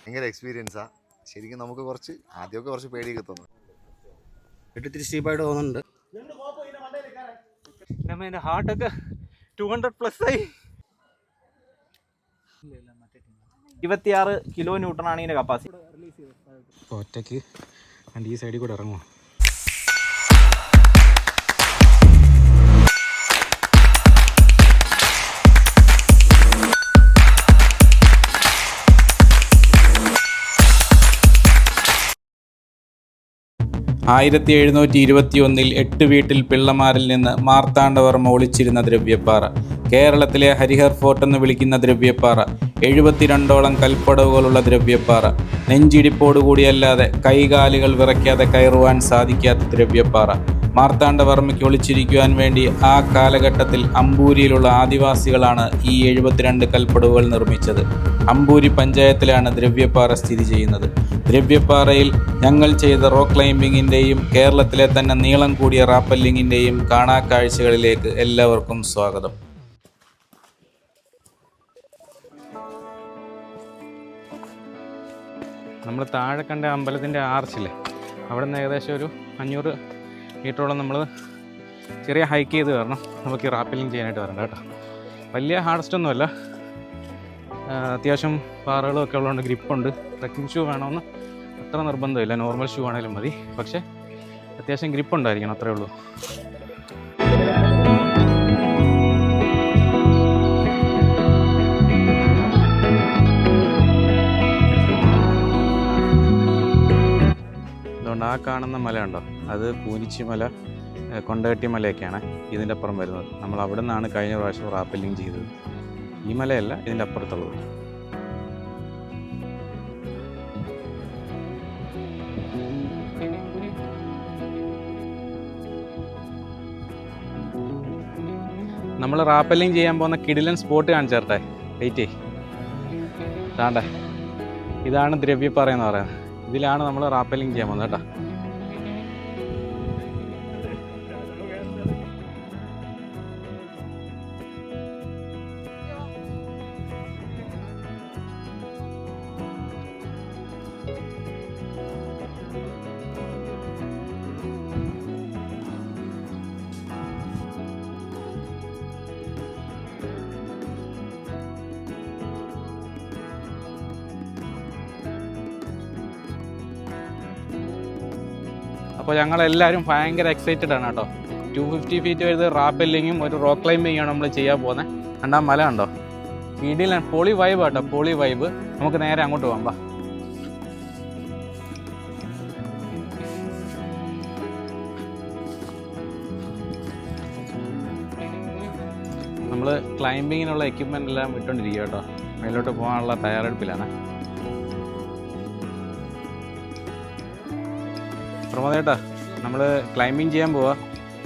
ഭയങ്കര എക്സ്പീരിയൻസാ. ശരിക്കും നമുക്ക് കുറച്ച് ആദ്യമൊക്കെ കുറച്ച് പേടിയൊക്കെ തോന്നും. ഇത്തിരി സ്റ്റീപ്പായിട്ട് തോന്നുന്നുണ്ട്. എൻ്റെ ഹാർട്ടൊക്കെ 200+ ആയി. 26 കിലോ ന്യൂട്ടനാണ് ഇതിൻ്റെ കപ്പാസിറ്റി. ഒറ്റയ്ക്ക് വണ്ടി ഈ സൈഡിൽ കൂടെ ഇറങ്ങുമോ? 1721 8 വീട്ടിൽ പിള്ളമാരിൽ നിന്ന് മാർത്താണ്ഡവർമ്മ ഒളിച്ചിരുന്ന ദ്രവ്യപ്പാറ. കേരളത്തിലെ ഹരിഹർ ഫോർട്ട് എന്ന് വിളിക്കുന്ന ദ്രവ്യപ്പാറ. 72ഓളം കൽപ്പടവുകളുള്ള ദ്രവ്യപ്പാറ. നെഞ്ചിടിപ്പോടുകൂടിയല്ലാതെ കൈകാലുകൾ വിറയ്ക്കാതെ കയറുവാൻ സാധിക്കാത്ത ദ്രവ്യപ്പാറ. മാർത്താണ്ഡവർമ്മയ്ക്ക് ഒളിച്ചിരിക്കുവാൻ വേണ്ടി ആ കാലഘട്ടത്തിൽ അമ്പൂരിയിലുള്ള ആദിവാസികളാണ് ഈ 72 കൽപ്പടവുകൾ നിർമ്മിച്ചത്. അമ്പൂരി പഞ്ചായത്തിലാണ് ദ്രവ്യപ്പാറ സ്ഥിതി ചെയ്യുന്നത്. ദ്രവ്യപ്പാറയിൽ ഞങ്ങൾ ചെയ്ത റോക്ക് ക്ലൈംബിങ്ങിൻ്റെയും കേരളത്തിലെ തന്നെ നീളം കൂടിയ റാപ്പല്ലിങ്ങിൻ്റെയും കാണാക്കാഴ്ചകളിലേക്ക് എല്ലാവർക്കും സ്വാഗതം. നമ്മൾ താഴെ കണ്ട അമ്പലത്തിൻ്റെ ആർച്ചില്ലേ, അവിടെ നിന്ന് ഏകദേശം ഒരു 500 മീറ്ററോളം നമ്മൾ ചെറിയ ഹൈക്ക് ചെയ്ത് കയറണം. നമുക്ക് ഈ റാപ്പലിങ് ചെയ്യാനായിട്ട് വരണ്ട കേട്ടോ. വലിയ ഹാർഡസ്റ്റൊന്നുമല്ല, അത്യാവശ്യം പാറകളും ഒക്കെ ഉള്ളതുകൊണ്ട് ഗ്രിപ്പുണ്ട്. ട്രക്കിംഗ് ഷൂ വേണമെന്ന് അത്ര നിർബന്ധമില്ല, നോർമൽ ഷൂ ആണെങ്കിലും മതി. പക്ഷേ അത്യാവശ്യം ഗ്രിപ്പ് ഉണ്ടായിരിക്കണം, അത്രേ ഉള്ളൂ. അതുകൊണ്ട് ആ കാണുന്ന മല ഉണ്ടോ, അത് പൂനിച്ചിമല, കൊണ്ടകട്ടി മലയൊക്കെയാണ് ഇതിൻ്റെ അപ്പുറം വരുന്നത്. നമ്മൾ അവിടെ നിന്നാണ് കഴിഞ്ഞ പ്രാവശ്യം റാപ്പലിങ് ചെയ്തത്. ഈ മലയല്ല, ഇതിൻ്റെ അപ്പുറത്തുള്ളത്. നമ്മൾ റാപ്പലിങ് ചെയ്യാൻ പോകുന്ന കിടിലൻ സ്പോട്ട് കാണിച്ചേർട്ടെ. വെയിറ്റ് താണ്ടേ, ഇതാണ് ദ്രവ്യപ്പാറ എന്ന് പറയുന്നത്. ഇതിലാണ് നമ്മൾ റാപ്പലിങ് ചെയ്യാൻ പോകുന്നത് കേട്ടോ. അപ്പോൾ ഞങ്ങളെല്ലാവരും ഭയങ്കര എക്സൈറ്റഡ് ആണ് കേട്ടോ. 250 ഫീറ്റ് വരുന്നത് റാപ്പലിങ്ങും ഒരു റോക്ക് ക്ലൈമ്പിങ്ങാണ് നമ്മൾ ചെയ്യാൻ പോകുന്നത്. രണ്ടാം മല ഉണ്ടോ, വീടിലാണ്. പൊളി വൈബ് കേട്ടോ, പൊളി വൈബ്. നമുക്ക് നേരെ അങ്ങോട്ട് പോകാം. വാ. നമ്മൾ ക്ലൈമ്പിങ്ങിനുള്ള എക്യുപ്മെൻ്റ് എല്ലാം ഇട്ടുകൊണ്ടിരിക്കുക കേട്ടോ. അതിലോട്ട് പോകാനുള്ള തയ്യാറെടുപ്പിലാണ്. പ്രമോദേട്ടാ, നമ്മൾ ക്ലൈമ്പിങ് ചെയ്യാൻ പോവാ.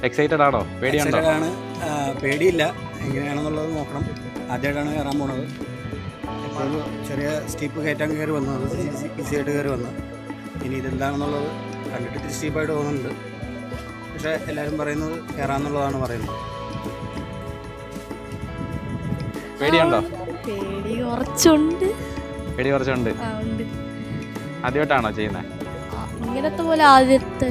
എക്സൈറ്റഡ് ആണോ? പേടിയുണ്ടോ? പേടിയില്ല, എങ്ങനെയാണെന്നുള്ളത് നോക്കണം. ആദ്യമായിട്ടാണ് കയറാൻ പോണത്. ഇപ്പോൾ ഒരു ചെറിയ സ്റ്റീപ്പ് കയറ്റാൻ കയറി വന്നത്, ഈസി ആയിട്ട് കയറി വന്നത്. ഇനി ഇതെന്താണെന്നുള്ളത് കണ്ടിട്ട് ഇത്തിരി സ്റ്റീപ്പായിട്ട് തോന്നുന്നുണ്ട്. പക്ഷേ എല്ലാവരും പറയുന്നത് കയറാമെന്നുള്ളതാണ് പറയുന്നത്. പേടിയുണ്ടോ? പേടി കുറച്ചുണ്ട്. ആദ്യമായിട്ടാണോ ചെയ്യുന്നത്? ഇങ്ങനത്തെ പോലെ ആദ്യത്തെ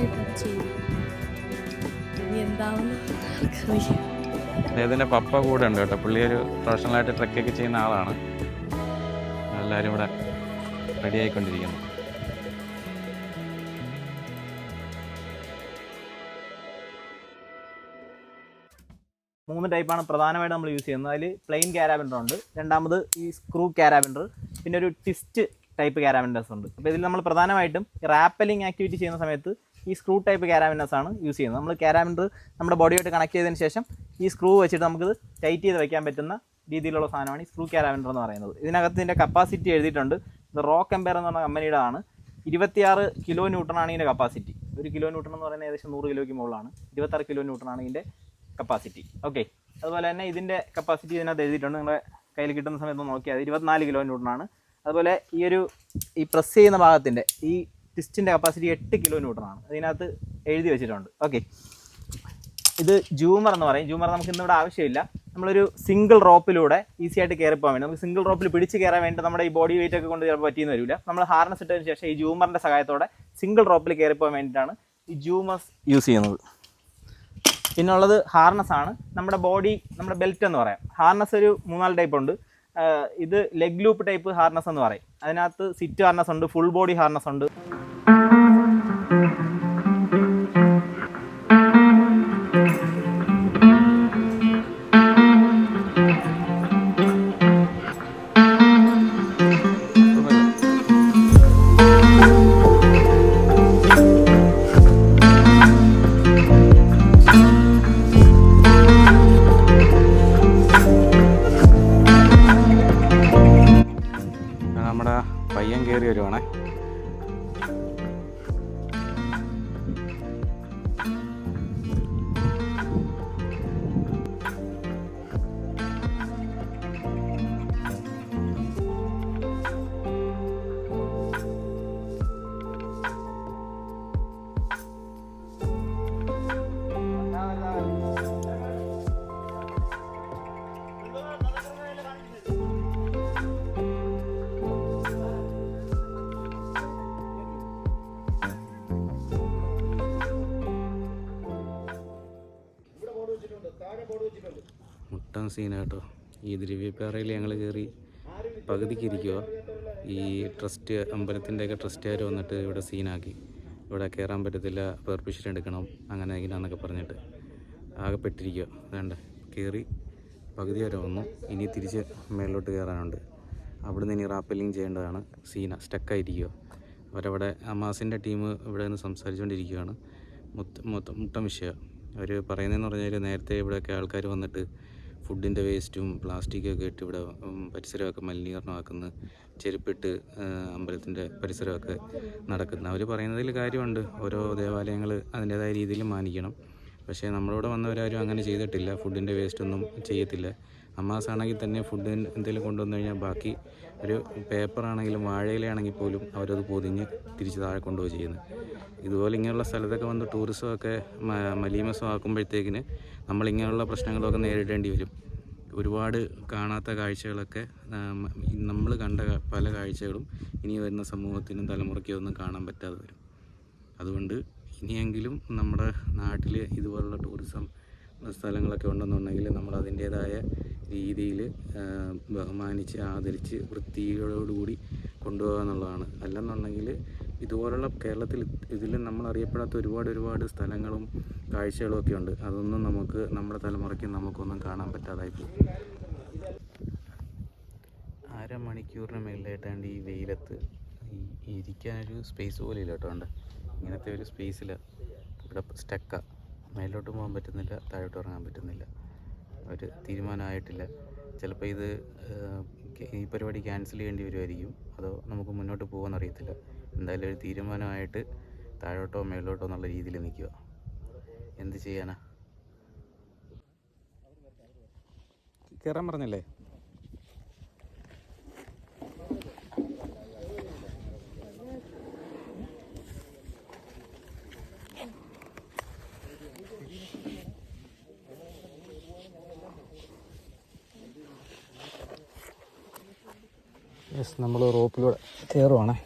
അദ്ദേഹത്തിൻ്റെ പപ്പ കൂടെ ഉണ്ട് കേട്ടോ. പുള്ളി ഒരു പ്രൊഫഷണലായിട്ട് ട്രക്കൊക്കെ ചെയ്യുന്ന ആളാണ്. എല്ലാവരും ഇവിടെ റെഡി ആയിക്കൊണ്ടിരിക്കുന്നു. മൂന്ന് ടൈപ്പാണ് പ്രധാനമായിട്ട് നമ്മൾ യൂസ് ചെയ്യുന്നത്. അതിൽ പ്ലെയിൻ കാരാബിൻഡർ ഉണ്ട്, രണ്ടാമത് ഈ സ്ക്രൂ കാരാബിൻഡർ, പിന്നെ ഒരു ട്വിസ്റ്റ് ടൈപ്പ് കാരാബിൻഡേഴ്സ് ഉണ്ട്. അപ്പോൾ ഇതിൽ നമ്മൾ പ്രധാനമായിട്ടും റാപ്പലിംഗ് ആക്ടിവിറ്റി ചെയ്യുന്ന സമയത്ത് ഈ സ്ക്രൂ ടൈപ്പ് കാരാബിൻഡേഴ്സ് ആണ് യൂസ് ചെയ്യുന്നത്. നമ്മൾ കാരാബിൻഡർ നമ്മുടെ ബോഡിയായിട്ട് കണക്ട് ചെയ്തതിന് ശേഷം ഈ സ്ക്രൂ വെച്ചിട്ട് നമുക്കിത് ടൈറ്റ് ചെയ്ത് വയ്ക്കാൻ പറ്റുന്ന രീതിയിലുള്ള സാധനമാണ് ഈ സ്ക്രൂ കാരാബിൻഡർ എന്ന് പറയുന്നത്. ഇതിനകത്ത് ഇതിൻ്റെ കപ്പാസിറ്റി എഴുതിയിട്ടുണ്ട്. ഇത് റോക്ക് എംപയർ എന്ന് പറഞ്ഞ കമ്പനിയുടെ ആണ്. 26 കിലോ ന്യൂട്ടനാണ് ഇതിൻ്റെ കപ്പാസിറ്റി. 1 കിലോ ന്യൂട്ടൺ എന്ന് പറയുന്നത് ഏകദേശം 100 കിലോയ്ക്ക് മുകളിലാണ്. 26 കിലോ ന്യൂട്ടനാണ് ഇതിൻ്റെ കപ്പാസിറ്റി. ഓക്കെ, അതുപോലെ തന്നെ ഇതിൻ്റെ കപ്പാസിറ്റി ഇതിനകത്ത് എഴുതിയിട്ടുണ്ട്. നിങ്ങളുടെ കയ്യിൽ കിട്ടുന്ന സമയത്ത് നോക്കിയാൽ 24 കിലോ ന്യൂട്ടനാണ്. അതുപോലെ ഈ പ്രസ് ചെയ്യുന്ന ഭാഗത്തിൻ്റെ ഈ ട്വിസ്റ്റിൻ്റെ കപ്പാസിറ്റി 8 കിലോ ന്യൂട്ടനാണ്. അതിനകത്ത് എഴുതി വെച്ചിട്ടുണ്ട്. ഓക്കെ, ഇത് ജൂമർ എന്ന് പറയും. ജൂമർ നമുക്ക് ഇന്നിവിടെ ആവശ്യമില്ല. നമ്മളൊരു സിംഗിൾ റോപ്പിലൂടെ ഈസി ആയിട്ട് കയറി പോകാൻ വേണ്ടി, നമുക്ക് സിംഗിൾ റോപ്പിൽ പിടിച്ച് കയറാൻ വേണ്ടി നമ്മുടെ ഈ ബോഡി വെയിറ്റ് ഒക്കെ കൊണ്ട് ചിലപ്പോൾ പറ്റിയെന്ന് വരില്ല. നമ്മൾ ഹാർനസ് ഇട്ടതിന് ശേഷം ഈ ജൂമറിൻ്റെ സഹായത്തോടെ സിംഗിൾ റോപ്പിൽ കയറി പോകാൻ വേണ്ടിയിട്ടാണ് ഈ ജൂമേഴ്സ് യൂസ് ചെയ്യുന്നത്. പിന്നെ ഉള്ളത് ഹാർനസ് ആണ്. നമ്മുടെ ബെൽറ്റ് എന്ന് പറയാം. ഹാർനസ് ഒരു 3-4 ടൈപ്പ് ഉണ്ട്. ഇത് ലെഗ് ലൂപ്പ് ടൈപ്പ് ഹാർനസ് എന്ന് പറയും. അതിനകത്ത് സിറ്റ് ഹാർനസ് ഉണ്ട്, ഫുൾ ബോഡി ഹാർനസ് ഉണ്ട്. നമ്മുടെ പയ്യൻ കയറി വരുവാണേ. മുട്ടൻ സീന കേട്ടോ. ഈ ദ്രവ്യപ്പാറയിൽ ഞങ്ങൾ കയറി പകുതിക്ക് ഇരിക്കുക. ഈ ട്രസ്റ്റ് അമ്പലത്തിൻ്റെയൊക്കെ ട്രസ്റ്റുകാർ വന്നിട്ട് ഇവിടെ സീനാക്കി. ഇവിടെ കയറാൻ പറ്റത്തില്ല, പെർമിഷൻ എടുക്കണം, അങ്ങനെ ഇങ്ങനെയാണെന്നൊക്കെ പറഞ്ഞിട്ട് ആകെ പെട്ടിരിക്കുക. വേണ്ട കയറി പകുതി വരെ വന്നു. ഇനി തിരിച്ച് മേളിലോട്ട് കയറാനുണ്ട്. അവിടുന്ന് ഇനി റാപ്പലിങ് ചെയ്യേണ്ടതാണ്. സീന സ്റ്റക്കായിരിക്കുക. അവരവിടെ അമാസിൻ്റെ ടീം ഇവിടെ നിന്ന് സംസാരിച്ചുകൊണ്ടിരിക്കുകയാണ്. മുട്ടം വിഷയം അവർ പറയുന്നതെന്ന് പറഞ്ഞാൽ, നേരത്തെ ഇവിടെയൊക്കെ ആൾക്കാർ വന്നിട്ട് ഫുഡിൻ്റെ വേസ്റ്റും പ്ലാസ്റ്റിക്കൊക്കെ ഇട്ട് ഇവിടെ പരിസരമൊക്കെ മലിനീകരണമാക്കുന്ന, ചെരുപ്പിട്ട് അമ്പലത്തിൻ്റെ പരിസരമൊക്കെ നടക്കുന്ന. അവർ പറയുന്നതിൽ കാര്യമുണ്ട്. ഓരോ ദേവാലയങ്ങൾ അതിൻ്റേതായ രീതിയിൽ മാനിക്കണം. പക്ഷേ നമ്മളിവിടെ വന്നവരാരും അങ്ങനെ ചെയ്തിട്ടില്ല. ഫുഡിൻ്റെ വേസ്റ്റൊന്നും ചെയ്യത്തില്ല. അമ്മാസാണെങ്കിൽ തന്നെ ഫുഡ് എന്തെങ്കിലും കൊണ്ടുവന്നു കഴിഞ്ഞാൽ ബാക്കി ഒരു പേപ്പറാണെങ്കിലും വാഴയിലാണെങ്കിൽ പോലും അവരത് പൊതിഞ്ഞ് തിരിച്ച് താഴെ കൊണ്ടുപോയി ചെയ്യുന്നത്. ഇതുപോലെ ഇങ്ങനെയുള്ള സ്ഥലത്തൊക്കെ വന്ന് ടൂറിസമൊക്കെ മലീമസമാക്കുമ്പോഴത്തേക്കിന് നമ്മളിങ്ങനെയുള്ള പ്രശ്നങ്ങളൊക്കെ നേരിടേണ്ടി വരും. ഒരുപാട് കാണാത്ത കാഴ്ചകളൊക്കെ, നമ്മൾ കണ്ട പല കാഴ്ചകളും ഇനി വരുന്ന സമൂഹത്തിനും തലമുറയ്ക്കും ഒന്നും കാണാൻ പറ്റാതെ വരും. അതുകൊണ്ട് ഇനിയെങ്കിലും നമ്മുടെ നാട്ടിൽ ഇതുപോലുള്ള ടൂറിസം സ്ഥലങ്ങളൊക്കെ ഉണ്ടെന്നുണ്ടെങ്കിൽ നമ്മൾ അതിൻ്റേതായ രീതിയിൽ ബഹുമാനിച്ച് ആദരിച്ച് വൃത്തിയോടുകൂടി കൊണ്ടുപോകുക എന്നുള്ളതാണ്. അല്ലെന്നുണ്ടെങ്കിൽ ഇതുപോലുള്ള കേരളത്തിൽ ഇതിൽ നമ്മൾ അറിയപ്പെടാത്ത ഒരുപാട് സ്ഥലങ്ങളും കാഴ്ചകളും ഒക്കെ ഉണ്ട്. അതൊന്നും നമുക്ക് നമ്മുടെ തലമുറയ്ക്ക് നമുക്കൊന്നും കാണാൻ പറ്റാതായി പോകും. അരമണിക്കൂറിന് മേളിലായിട്ടാണ്ട് ഈ വെയിലത്ത് ഇരിക്കാനൊരു സ്പേസ് പോലും ഇല്ല കേട്ടോ. ഉണ്ട് ഇങ്ങനത്തെ ഒരു സ്പേസിൽ ഇവിടെ സ്റ്റക്കാണ്. മേലോട്ട് പോകാൻ പറ്റുന്നില്ല, താഴോട്ട് ഇറങ്ങാൻ പറ്റുന്നില്ല. ഒരു തീരുമാനമായിട്ടില്ല. ചിലപ്പോൾ ഈ പരിപാടി ക്യാൻസൽ ചെയ്യേണ്ടി വരുമായിരിക്കും, അതോ നമുക്ക് മുന്നോട്ട് പോകാൻ അറിയത്തില്ല. എന്തായാലും ഒരു തീരുമാനമായിട്ട് താഴോട്ടോ മേലോട്ടോ എന്നുള്ള രീതിയിൽ നിൽക്കുക. എന്ത് ചെയ്യാനാ? കയറാൻ പറഞ്ഞല്ലേ? യെസ്, നമ്മൾ റോപ്പിലൂടെ കയറുവാണേ.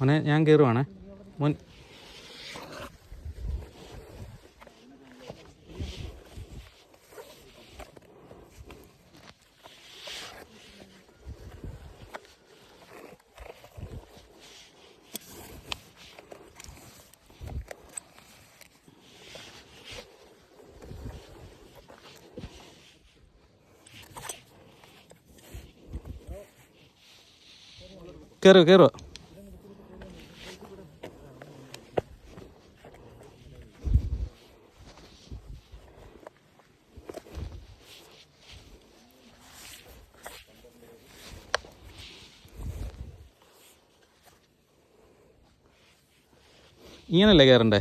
മോനെ ഞാൻ കയറുവാണേ മോൻ. കയറുക. ഇങ്ങനല്ലേ കയറണ്ടേ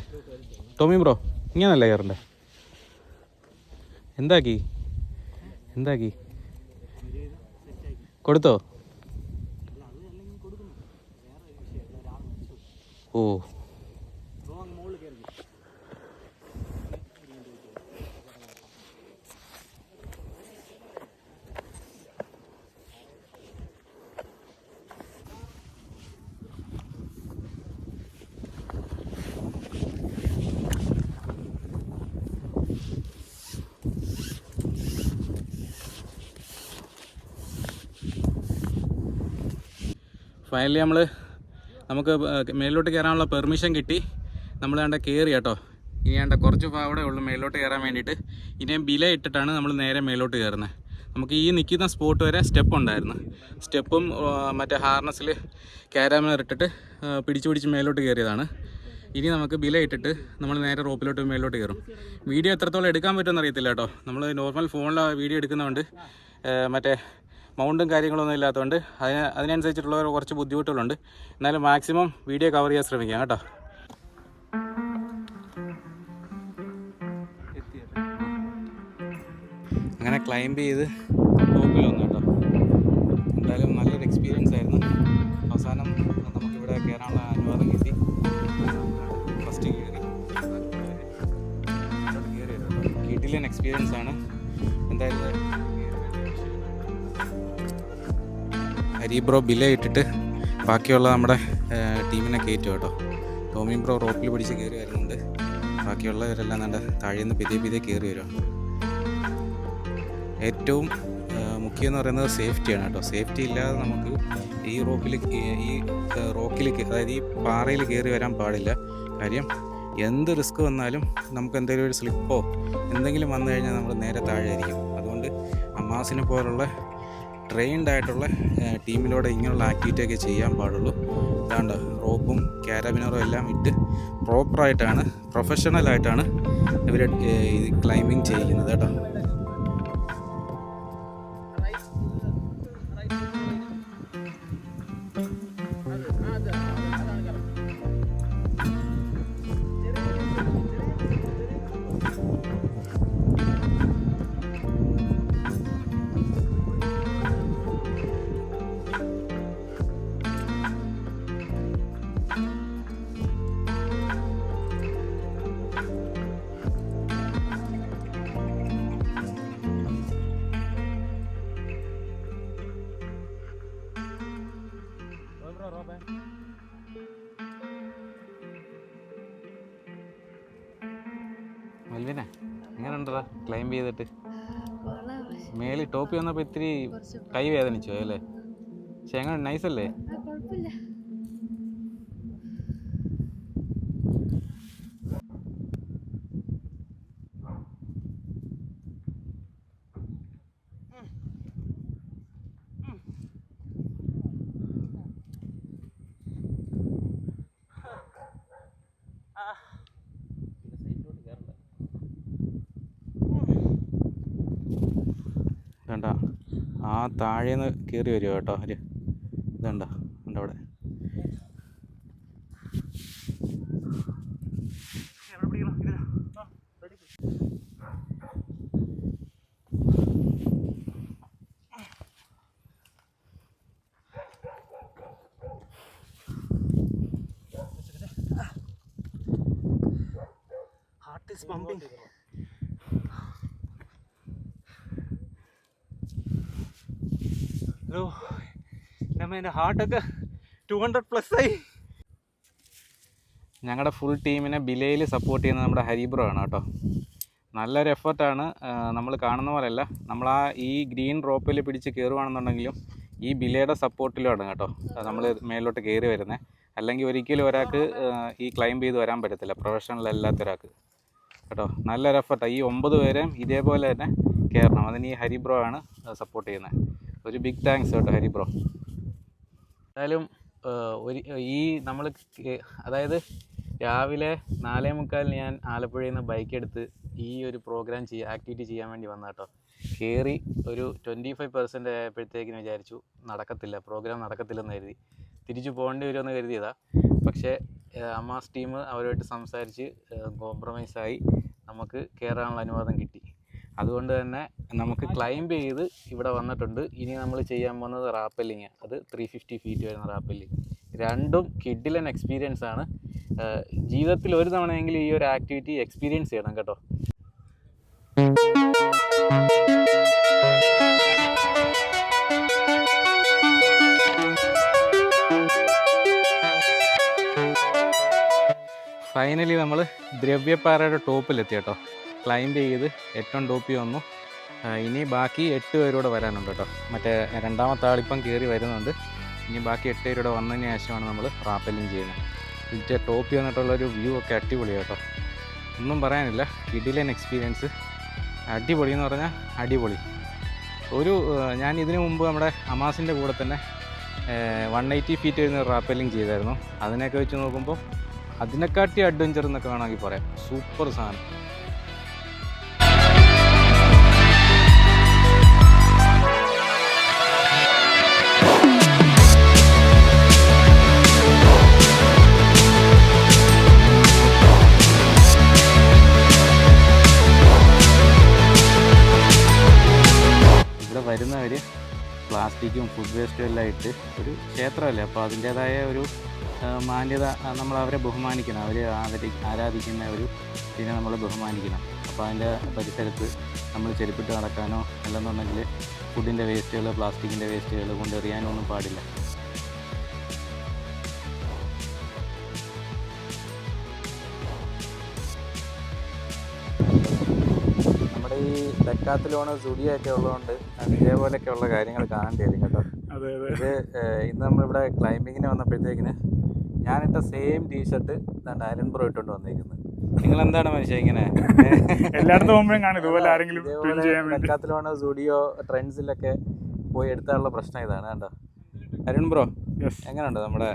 ടോമി ബ്രോ? ഇങ്ങനല്ലേ കയറണ്ടേ? എന്താക്കി കൊടുത്തോ? ഓ ഫൈനലി നമുക്ക് മേലോട്ട് കയറാനുള്ള പെർമിഷൻ കിട്ടി. നമ്മൾ വേണ്ട കയറി കേട്ടോ. ഇനി വേണ്ട കുറച്ച് അവിടെ ഉള്ളു മേലോട്ട് കയറാൻ വേണ്ടിയിട്ട്. ഇനിയും ബില ഇട്ടിട്ടാണ് നമ്മൾ നേരെ മേലോട്ട് കയറുന്നത്. നമുക്ക് ഈ നിൽക്കുന്ന സ്പോട്ട് വരെ സ്റ്റെപ്പ് ഉണ്ടായിരുന്നു. സ്റ്റെപ്പും മറ്റേ ഹാർനസിൽ ക്യാരാമർ ഇട്ടിട്ട് പിടിച്ച് മേലോട്ട് കയറിയതാണ്. ഇനി നമുക്ക് ബില ഇട്ടിട്ട് നമ്മൾ നേരെ റോപ്പിലോട്ട് മേലോട്ട് കയറും. വീഡിയോ എത്രത്തോളം എടുക്കാൻ പറ്റുമെന്ന് അറിയത്തില്ല കേട്ടോ. നമ്മൾ നോർമൽ ഫോണിൽ വീഡിയോ എടുക്കുന്നതുകൊണ്ട് മറ്റേ മൗണ്ടും കാര്യങ്ങളൊന്നും ഇല്ലാത്തതുകൊണ്ട് അതിനനുസരിച്ചിട്ടുള്ള കുറച്ച് ബുദ്ധിമുട്ടുകളുണ്ട്. എന്നാലും മാക്സിമം വീഡിയോ കവർ ചെയ്യാൻ ശ്രമിക്കാം കേട്ടോ. അങ്ങനെ ക്ലൈംബ് ചെയ്ത് ടോപ്പിൽ വന്നു കേട്ടോ. എന്തായാലും നല്ലൊരു എക്സ്പീരിയൻസ് ആയിരുന്നു. അവസാനം നമുക്കിവിടെ കയറാനുള്ള അനുവാദം കിട്ടി. ഫസ്റ്റ് കിടിലൻ എക്സ്പീരിയൻസ് ആണ്. എന്തായാലും ഹരി ബ്രോ ബില ഇട്ടിട്ട് ബാക്കിയുള്ള നമ്മുടെ ടീമിനെ കയറ്റും കേട്ടോ. ടോമി ബ്രോ റോപ്പിൽ പിടിച്ച് കയറി വരുന്നുണ്ട്. ബാക്കിയുള്ളവരെല്ലാം നല്ല താഴെ നിന്ന് പിതിയെ കയറി വരുവാണ്. ഏറ്റവും മുഖ്യം എന്ന് പറയുന്നത് സേഫ്റ്റിയാണ് കേട്ടോ. സേഫ്റ്റി ഇല്ലാതെ നമുക്ക് ഈ റോക്കിൽ അതായത് ഈ പാറയിൽ കയറി വരാൻ പാടില്ല. കാര്യം എന്ത് റിസ്ക് വന്നാലും നമുക്ക് എന്തെങ്കിലും ഒരു സ്ലിപ്പോ എന്തെങ്കിലും വന്നു കഴിഞ്ഞാൽ നമ്മൾ നേരെ താഴെ ആയിരിക്കും. അതുകൊണ്ട് അമ്മാസിനെ പോലുള്ള ട്രെയിൻഡ് ആയിട്ടുള്ള ടീമിലൂടെ ഇങ്ങനെയുള്ള ആക്ടിവിറ്റിയൊക്കെ ചെയ്യാൻ പാടുള്ളൂ. അതാണ്ട് റോപ്പും ക്യാരബിനറും എല്ലാം ഇട്ട് പ്രോപ്പറായിട്ടാണ് പ്രൊഫഷണലായിട്ടാണ് ഇവർ ക്ലൈമ്പിങ് ചെയ്യുന്നത് കേട്ടോ. മെൽവിനെ എങ്ങനെയുണ്ടോ ക്ലൈംബ് ചെയ്തിട്ട്? മേളിൽ ടോപ്പി വന്നപ്പോൾ ഇത്തിരി കൈ വേദനിച്ചോ അല്ലേ? പക്ഷെ എങ്ങനെ നൈസല്ലേ? വേണ്ട ആ താഴേന്ന് കയറി വരുമോ കേട്ടോ അവര്. ഇതുണ്ട അവിടെ ഹാർട്ട് ഈസ് പമ്പിങ്. ഹലോ, എൻ്റെ ഹാർട്ടൊക്കെ 200+ ആയി. ഞങ്ങളുടെ ഫുൾ ടീമിനെ ബിലയിൽ സപ്പോർട്ട് ചെയ്യുന്നത് നമ്മുടെ ഹരിബ്രോ ആണ് കേട്ടോ. നല്ലൊരു എഫർട്ടാണ്. നമ്മൾ കാണുന്ന പോലെയല്ല, നമ്മൾ ഈ ഗ്രീൻ റോപ്പിൽ പിടിച്ച് കയറുകയാണെന്നുണ്ടെങ്കിലും ഈ ബിലയുടെ സപ്പോർട്ടിലാണ് കേട്ടോ നമ്മൾ മേലോട്ട് കയറി വരുന്നത്. അല്ലെങ്കിൽ ഒരിക്കലും ഒരാൾക്ക് ഈ ക്ലൈംബ് ചെയ്ത് വരാൻ പറ്റത്തില്ല, പ്രൊഫഷണൽ അല്ലാത്ത ഒരാൾക്ക് കേട്ടോ. നല്ലൊരു എഫർട്ടാണ്. ഈ 9 പേരെയും ഇതേപോലെ തന്നെ കയറണം. അതിന് ഈ ഹരിബ്രോ ആണ് സപ്പോർട്ട് ചെയ്യുന്നത്. ഒരു ബിഗ് താങ്ക്സ് കേട്ടോ ഹരിബ്രോ. എന്തായാലും ഈ നമ്മൾ അതായത് രാവിലെ 4:45 ഞാൻ ആലപ്പുഴയിൽ നിന്ന് ബൈക്ക് എടുത്ത് ഈ ഒരു പ്രോഗ്രാം ആക്ടിവിറ്റി ചെയ്യാൻ വേണ്ടി വന്ന കേട്ടോ. കയറി ഒരു 25% ആയപ്പോഴത്തേക്കിന് വിചാരിച്ചു പ്രോഗ്രാം നടക്കത്തില്ലെന്ന് കരുതി തിരിച്ചു പോകേണ്ടി വരുമെന്ന് കരുതിയതാണ്. പക്ഷേ അമാസ് ടീം അവരുമായിട്ട് സംസാരിച്ച് കോംപ്രമൈസായി നമുക്ക് കയറാനുള്ള അനുവാദം കിട്ടി. അതുകൊണ്ട് തന്നെ നമുക്ക് ക്ലൈംബ് ചെയ്ത് ഇവിടെ വന്നിട്ടുണ്ട്. ഇനി നമ്മൾ ചെയ്യാൻ പോകുന്നത് റാപ്പല്ലിങ്. അത് 350 ഫീറ്റ് വരുന്ന റാപ്പല്ലിങ്. രണ്ടും കിഡിലൻ എക്സ്പീരിയൻസ് ആണ്. ജീവിതത്തിൽ ഒരു തവണയെങ്കിലും ഈ ഒരു ആക്ടിവിറ്റി എക്സ്പീരിയൻസ് ചെയ്യണം കേട്ടോ. ഫൈനലി നമ്മൾ ദ്രവ്യപ്പാറയുടെ ടോപ്പിലെത്തി കേട്ടോ. ക്ലൈംബ് ചെയ്ത് ഏറ്റവും ടോപ്പിൽ വന്നു. ഇനി ബാക്കി 8 പേരൂടെ വരാനുണ്ട് കേട്ടോ. മറ്റേ രണ്ടാമത്തെ ആളിപ്പം കയറി വരുന്നുണ്ട്. ഇനി ബാക്കി 8 പേരൂടെ വന്നതിന് ശേഷമാണ് നമ്മൾ റാപ്പല്ലിങ് ചെയ്യുന്നത്. ഇതിൻ്റെ ടോപ്പിൽ വന്നിട്ടുള്ളൊരു വ്യൂ ഒക്കെ അടിപൊളിയാണ് കേട്ടോ. ഒന്നും പറയാനില്ല, കിടിലൻ എക്സ്പീരിയൻസ്. അടിപൊളി എന്ന് പറഞ്ഞാൽ അടിപൊളി. ഞാൻ ഇതിനു മുമ്പ് നമ്മുടെ അമാസിൻ്റെ കൂടെ തന്നെ 180 ഫീറ്റ് വരുന്ന റാപ്പല്ലിങ് ചെയ്തായിരുന്നു. അതിനൊക്കെ വെച്ച് നോക്കുമ്പോൾ അതിനെക്കാട്ടി അഡ്വഞ്ചർ എന്നൊക്കെ വേണമെങ്കിൽ പറയാം. സൂപ്പർ സാധനം. ഇവിടെ വരുന്നവർ പ്ലാസ്റ്റിക്കും ഫുഡ് വേസ്റ്റും എല്ലാം ഇട്ട് ഒരു ക്ഷേത്രമല്ലേ, അപ്പോൾ അതിൻ്റേതായ ഒരു മാന്യത നമ്മൾ അവരെ ബഹുമാനിക്കണം. അവർ ആരാധിക്കുന്ന ഒരു ഇതിനെ നമ്മൾ ബഹുമാനിക്കണം. അപ്പോൾ അതിൻ്റെ പരിസരത്ത് നമ്മൾ ചെരുപ്പിട്ട് നടക്കാനോ അല്ലെന്നുണ്ടെങ്കിൽ ഫുഡിൻ്റെ വേസ്റ്റുകൾ പ്ലാസ്റ്റിക്കിൻ്റെ വേസ്റ്റുകൾ കൊണ്ടെറിയാനോ ഒന്നും പാടില്ല. നമ്മുടെ ഈ ഡെക്കാത്തലോൺ സുഡിയോ ഒക്കെ ഉള്ളതുകൊണ്ട് ഇതേപോലെയൊക്കെ ഉള്ള കാര്യങ്ങൾ കാണേണ്ടി വരും കേട്ടോ. ഇത് ഇന്ന് നമ്മളിവിടെ ക്ലൈംബിങ്ങിന് വന്നപ്പോഴത്തേക്കിന് ഞാനിട്ട സെയിം ടീഷർട്ട് അയലൻ ബ്രോ ഇട്ടുകൊണ്ട് വന്നിരിക്കുന്നത്. നിങ്ങൾ എന്താണ് മനുഷ്യ ഇങ്ങനെ എല്ലായിടത്തും പോകുമ്പോഴും കാണും ഇതുപോലെ ആരെങ്കിലും ഡെക്കാത്തലോൺ സുഡിയോ ട്രെൻഡ്സിലൊക്കെ പോയി എടുത്താനുള്ള പ്രശ്നം ഇതാണ് കേട്ടോ. അരുൺ ബ്രോ, എങ്ങനെയുണ്ട് നമ്മുടെ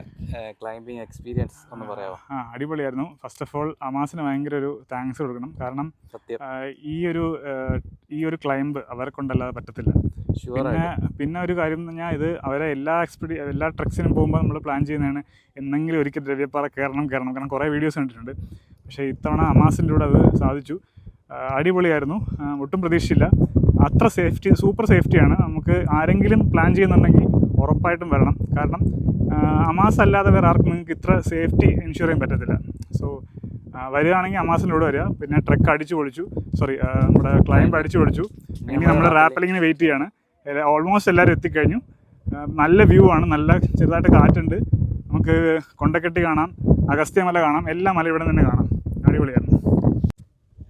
ക്ലൈംബിങ് എക്സ്പീരിയൻസ് ഒന്ന് പറയാമോ? അടിപൊളിയായിരുന്നു. ഫസ്റ്റ് ഓഫ് ഓൾ അമാസിന് ഭയങ്കര ഒരു താങ്ക്സ് കൊടുക്കണം. കാരണം ഈ ഒരു ക്ലൈംബ് അവരെ കൊണ്ടല്ലാതെ പറ്റത്തില്ല. പിന്നെ ഒരു കാര്യം എന്ന് പറഞ്ഞാൽ ഇത് അവരെ എല്ലാ ട്രക്സിനും പോകുമ്പോൾ നമ്മൾ പ്ലാൻ ചെയ്യുന്നതാണ് എന്നെങ്കിലും ഒരിക്കൽ ദ്രവ്യപ്പാറ കയറണം. കാരണം കുറേ വീഡിയോസ് കണ്ടിട്ടുണ്ട്. പക്ഷേ ഇത്തവണ അമാസിൻ്റെ കൂടെ അത് സാധിച്ചു. അടിപൊളിയായിരുന്നു. ഒട്ടും പ്രതീക്ഷിച്ചില്ല. അത്ര സൂപ്പർ സേഫ്റ്റിയാണ്. നമുക്ക് ആരെങ്കിലും പ്ലാൻ ചെയ്യുന്നുണ്ടെങ്കിൽ ഉറപ്പായിട്ടും വരണം. കാരണം അമാസ് അല്ലാതെ വേറെ ആർക്കും നിങ്ങൾക്ക് ഇത്ര സേഫ്റ്റി എൻഷുർ ചെയ്യാൻ പറ്റത്തില്ല. സോ വരികയാണെങ്കിൽ അമാസിൻ്റെ കൂടെ വരിക. പിന്നെ ട്രക്ക് നമ്മുടെ ക്ലൈംബ് അടിച്ചു പൊളിച്ചു. ഇനി നമ്മൾ റാപ്പലിങ്ങിന് വെയിറ്റ് ചെയ്യാണ്. ഓൾമോസ്റ്റ് എല്ലാവരും എത്തിക്കഴിഞ്ഞു. നല്ല വ്യൂ ആണ്. നല്ല ചെറുതായിട്ട് കാറ്റുണ്ട്. നമുക്ക് കൊണ്ടക്കെട്ടി കാണാം, അഗസ്ത്യമല കാണാം. എല്ലാ മല ഇവിടെ തന്നെ കാണാം. അടിപൊളിയായിരുന്നു.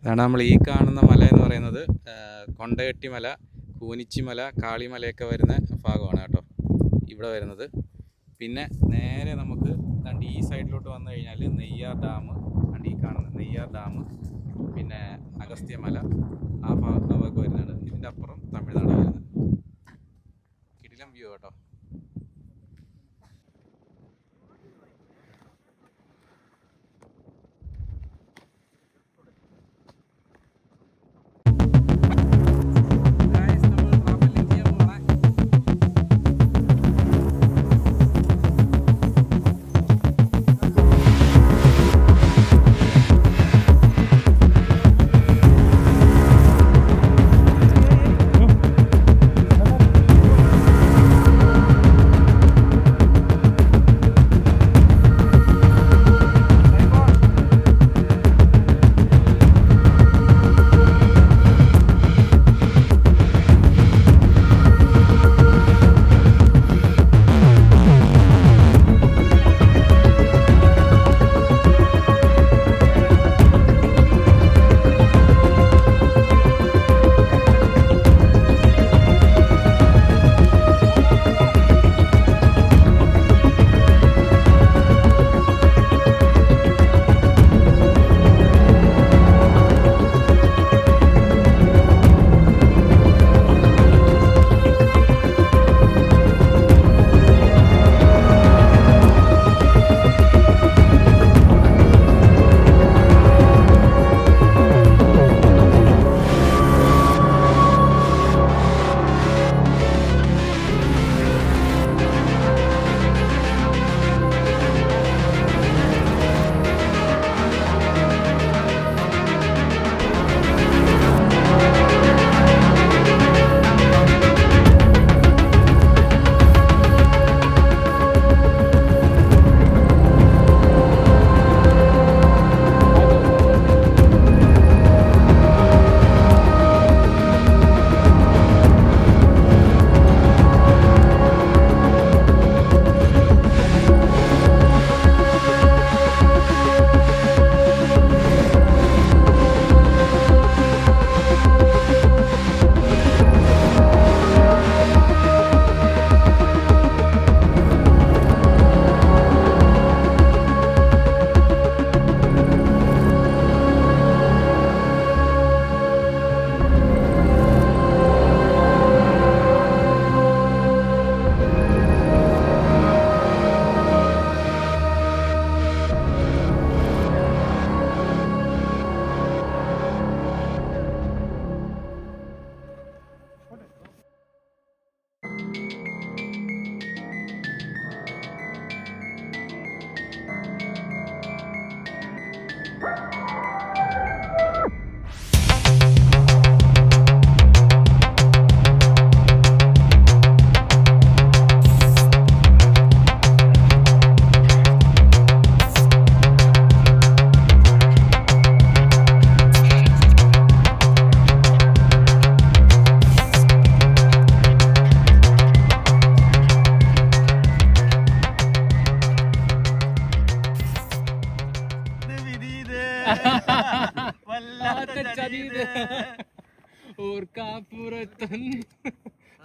അതാണ് നമ്മൾ ഈ കാണുന്ന മല എന്ന് പറയുന്നത് കൊണ്ടകെട്ടിമല, കൂനിച്ചിമല, കാളിമലയൊക്കെ വരുന്ന ഭാഗമാണ് കേട്ടോ ഇവിടെ വരുന്നത്. പിന്നെ നേരെ നമുക്ക് ഈ സൈഡിലോട്ട് വന്നു കഴിഞ്ഞാൽ നെയ്യാർ ഡാം, ഈ കാണുന്ന നെയ്യാർ ഡാം, പിന്നെ അഗസ്ത്യമല ആ ഭാഗമൊക്കെ വരുന്നുണ്ട്. ഇതിൻ്റെ അപ്പുറം തമിഴ്നാട് വരുന്നത്. കിടിലം വ്യൂ കേട്ടോ.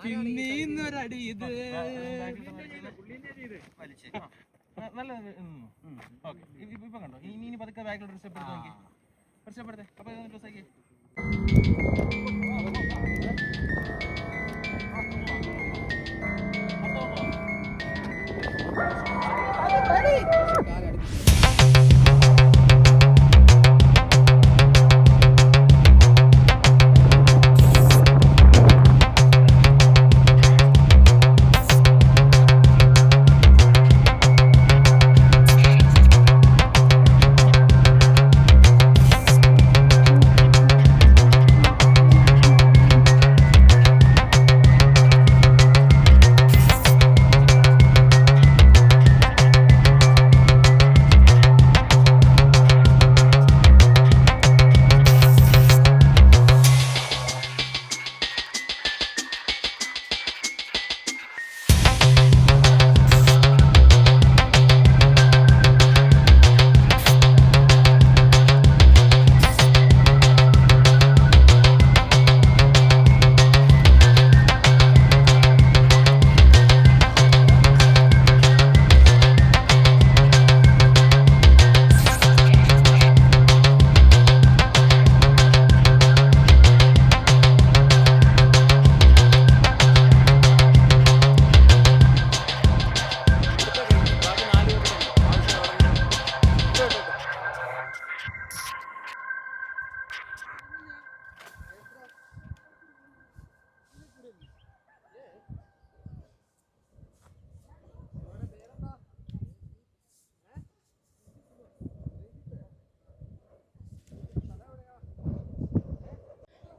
പിന്നീന്നൊരടി ഇത് നല്ല ഓക്കെ ഇപ്പൊ കണ്ടോ ഇനി പതുക്കെ ബാക്കിലോട്ട് ഒരു സ്റ്റെപ്പ് എടുത്ത് നോക്കി ഒരു സ്റ്റെപ്പ് എടുത്തേ അപ്പൊ ഡ്രസ് ആക്കി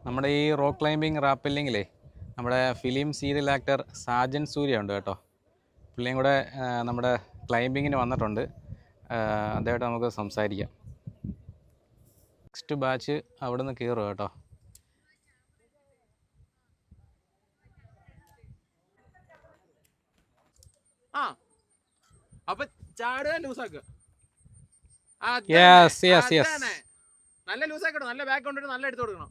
നമ്മുടെ ഈ റോക്ക് ക്ലൈമ്പിംഗ് റാപ്പല്ലിങ്ങിലേ നമ്മുടെ ഫിലിം സീരിയൽ ആക്ടർ സാജൻ സൂര്യ ഉണ്ട് കേട്ടോ. പുള്ളിയും കൂടെ നമ്മുടെ ക്ലൈമ്പിങ്ങിന് വന്നിട്ടുണ്ട്. അദ്ദേഹമായിട്ട് നമുക്ക് സംസാരിക്കാം. നെക്സ്റ്റ് ബാച്ച് അവിടെ നിന്ന് കയറുക കേട്ടോ. അപ്പൊ ചാടുക ലൂസാക്കുക. നല്ല ലൂസാക്കട്ടോ, നല്ല ബാക്ക് കൊണ്ടിട്ട് നല്ല എടുത്തു കൊടുക്കണം.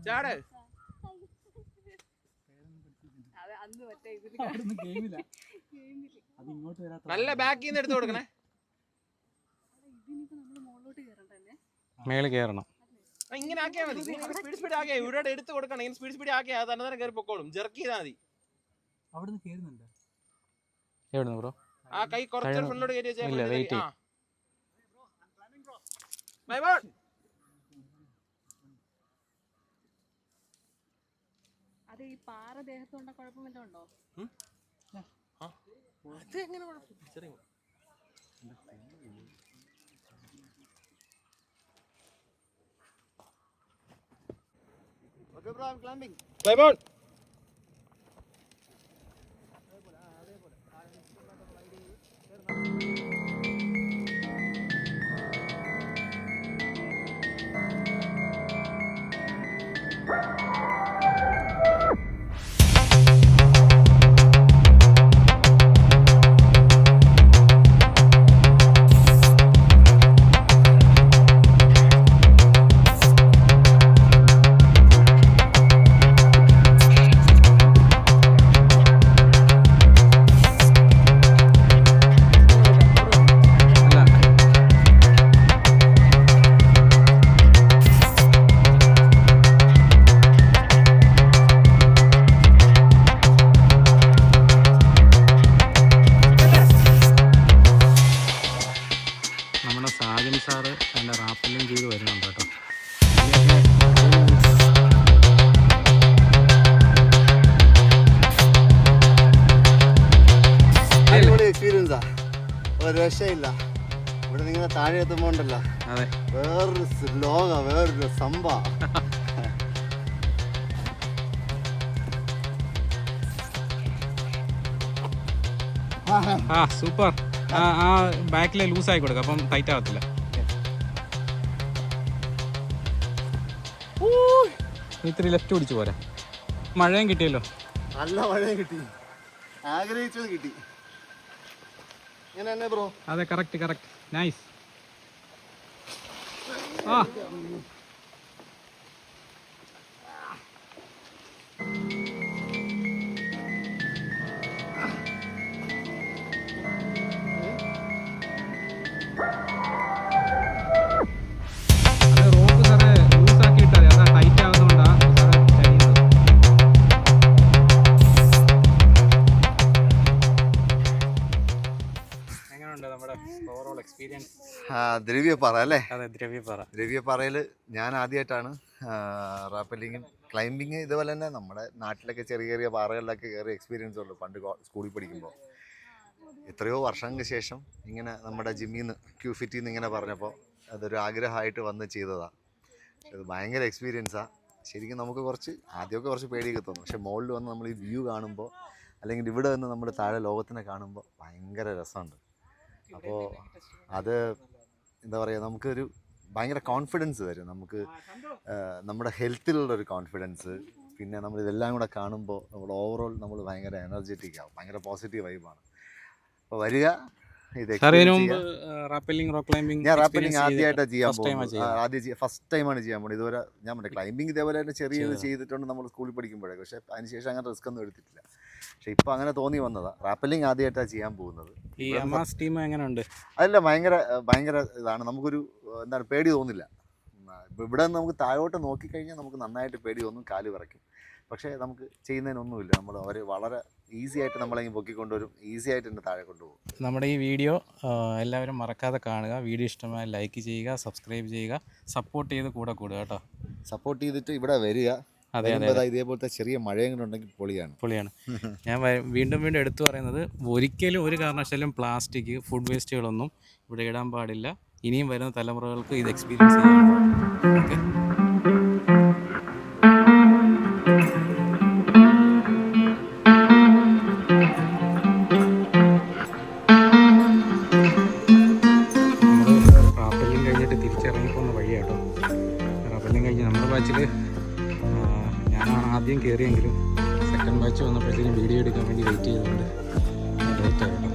ചാട്. നല്ല ബാക്കിൽ നിന്ന് എടുത്തു കൊടുക്കണേ. മേളിൽ കയറണം. ഇങ്ങനെ ആക്കിയാൽ മതി. സ്പീഡ് ആക്കിയാ ഇവിടെ എടുത്ത് കൊടുക്കണം. ഇങ്ങനെ സ്പീഡ് ആക്കിയാൽ അത് തന്നെ കയറി പൊക്കോളും. ജെർക്ക് ചെയ്താൽ മതി. എവിടെ ബ്രോ? ആ കൈ കുറച്ച് ഫ്രണ്ടിലോട്ട് കയറ്റി വെച്ചാൽ അത് ഈ പാറ ദേഹത്തുണ്ട കുഴപ്പം വല്ലതും ഉണ്ടോ? അത് എങ്ങനെ ചെറിയ Okay bro, I'm climbing. Climb on. നമ്മുടെ സാജൻ സാറ് എൻ്റെ റാപ്പല്ലും ചെയ്ത് വരുന്നുണ്ട് കേട്ടോ. അടിപൊളി എക്സ്പീരിയൻസാ, ഒരു രക്ഷയില്ല. ഇവിടെ നിങ്ങൾ താഴെ എത്തുമ്പോണ്ടല്ലോ, അതെ, വേറൊരു ലോക, വേറൊരു സംഭവം. സൂപ്പർ. ആ ബാക്കിലെ ലൂസായി കൊടുക്കുക, അപ്പം ടൈറ്റ് ആകത്തില്ല. ഇത്തിരി ലെഫ്റ്റ് പിടിച്ച് പോരാ. മഴയും കിട്ടിയല്ലോ, നല്ല മഴയും കിട്ടി, ആഗ്രഹിച്ചത് കിട്ടി. ഇങ്ങനെ തന്നെ ബ്രോ. അതെ, കറക്റ്റ് നൈസ്. റോപ്പ് സാറേ ലൂസാക്കി ഇട്ടാൽ അതാ ടൈറ്റ് ആവുന്നതുകൊണ്ടാണ് സാറേ ചരിയുന്നത്. എങ്ങനെയുണ്ട് നമ്മുടെ ഓവറോൾ എക്സ്പീരിയൻസ്? ദ്രവ്യപ്പാറ അല്ലേ? അതെ, ദ്രവ്യപ്പാറ. ദ്രവ്യപ്പാറയിൽ ഞാൻ ആദ്യമായിട്ടാണ് റാപ്പലിങ്ങും ക്ലൈമ്പിങ് ഇതുപോലെ തന്നെ നമ്മുടെ നാട്ടിലൊക്കെ ചെറിയ ചെറിയ പാറകളിലൊക്കെ കയറി എക്സ്പീരിയൻസ് ഉള്ളൂ പണ്ട് സ്കൂളിൽ പഠിക്കുമ്പോൾ. എത്രയോ വർഷങ്ങൾക്ക് ശേഷം ഇങ്ങനെ നമ്മുടെ ജിമ്മിൽ നിന്ന് ക്യൂഫിറ്റിൽ നിന്ന് ഇങ്ങനെ പറഞ്ഞപ്പോൾ അതൊരു ആഗ്രഹമായിട്ട് വന്ന് ചെയ്തതാണ്. ഇത് ഭയങ്കര എക്സ്പീരിയൻസാണ്. ശരിക്കും നമുക്ക് ആദ്യമൊക്കെ കുറച്ച് പേടിയൊക്കെ തോന്നും. പക്ഷേ മുകളിൽ വന്ന് നമ്മൾ ഈ വ്യൂ കാണുമ്പോൾ അല്ലെങ്കിൽ ഇവിടെ നിന്ന് നമ്മുടെ താഴെ ലോകത്തിനെ കാണുമ്പോൾ ഭയങ്കര രസമുണ്ട്. അപ്പോൾ അത് എന്താ പറയുക, നമുക്കൊരു ഭയങ്കര കോൺഫിഡൻസ് തരും. നമുക്ക് നമ്മുടെ ഹെൽത്തിലുള്ളൊരു കോൺഫിഡൻസ്, പിന്നെ നമ്മളിതെല്ലാം കൂടെ കാണുമ്പോൾ നമ്മൾ ഓവറോൾ നമ്മൾ ഭയങ്കര എനർജറ്റിക് ആവും, ഭയങ്കര പോസിറ്റീവ് വൈബാണ്. അപ്പോൾ വരിക, ഇത് സാർ ഇതിനു മുമ്പ് റാപ്പലിംഗ്, റോക്ക് ക്ലൈമ്പിംഗ്? ഞാൻ റാപ്പലിംഗ് ആദ്യമായിട്ടാണ് ചെയ്യാൻ പോകുന്നത്. ഫസ്റ്റ് ടൈമാണ് ചെയ്യാൻ പോകുന്നത്. ഇതുവരെ ഞാൻ പറഞ്ഞത് ക്ലൈമ്പിംഗ് ഇതേപോലെ തന്നെ ചെറിയ ഇത് ചെയ്തിട്ടുണ്ട് നമ്മൾ സ്കൂളിൽ പഠിക്കുമ്പോഴേക്കും. പക്ഷേ അതിനുശേഷം അങ്ങനെ റിസ്ക് ഒന്നും എടുത്തിട്ടില്ല. പക്ഷേ ഇപ്പോൾ അങ്ങനെ തോന്നി വന്നതാണ്. റാപ്പലിംഗ് ആദ്യമായിട്ടാണ് ചെയ്യാൻ പോകുന്നത്. ഈ അമാസ് ടീം എങ്ങനെയുണ്ട്? അതല്ല, ഭയങ്കര ഇതാണ്. നമുക്കൊരു എന്താണ്, പേടി തോന്നില്ല. ഇവിടെ നിന്ന് നമുക്ക് താഴോട്ട് നോക്കിക്കഴിഞ്ഞാൽ നമുക്ക് നന്നായിട്ട് പേടി തോന്നും, കാല് വിറയ്ക്കും. പക്ഷേ നമുക്ക് ചെയ്യുന്നതിനൊന്നുമില്ല. അവർ വളരെ ഈസി ആയിട്ട് നമ്മളെങ്കിൽ പൊക്കിക്കൊണ്ടുവരും, ഈസി ആയിട്ട് തന്നെ താഴെ കൊണ്ടുപോകും. നമ്മുടെ ഈ വീഡിയോ എല്ലാവരും മറക്കാതെ കാണുക. വീഡിയോ ഇഷ്ടമായി ലൈക്ക് ചെയ്യുക, സബ്സ്ക്രൈബ് ചെയ്യുക, സപ്പോർട്ട് ചെയ്ത് കൂടെ കൂടുക കേട്ടോ. സപ്പോർട്ട് ചെയ്തിട്ട് ഇവിടെ വരിക. അതെ, ഇതേപോലത്തെ ചെറിയ മഴയും ഉണ്ടെങ്കിൽ പൊളിയാണ്. ഞാൻ വീണ്ടും എടുത്തു പറയുന്നത്, ഒരിക്കലും ഒരു കാരണവശാലും പ്ലാസ്റ്റിക്, ഫുഡ് വേസ്റ്റുകളൊന്നും ഇവിടെ ഇടാൻ പാടില്ല. ഇനിയും വരുന്ന തലമുറകൾക്ക് ഇത് എക്സ്പീരിയൻസ് ചെയ്യാം. ഓക്കെ. റാപ്പലിംഗ് കഴിഞ്ഞിട്ട് തിരിച്ചിറങ്ങിപ്പോകുന്ന വഴിയാട്ടോ. റാപ്പലിംഗ് കഴിഞ്ഞ് നമ്മുടെ ബാച്ചിൽ ഞാനാണ് ആദ്യം കയറിയെങ്കിലും സെക്കൻഡ് ബാച്ച് വന്നപ്പോഴത്തേക്കും വീഡിയോ എടുക്കാൻ വേണ്ടി വെയിറ്റ് ചെയ്തുകൊണ്ട് ലേറ്റ് ആയിട്ടോ.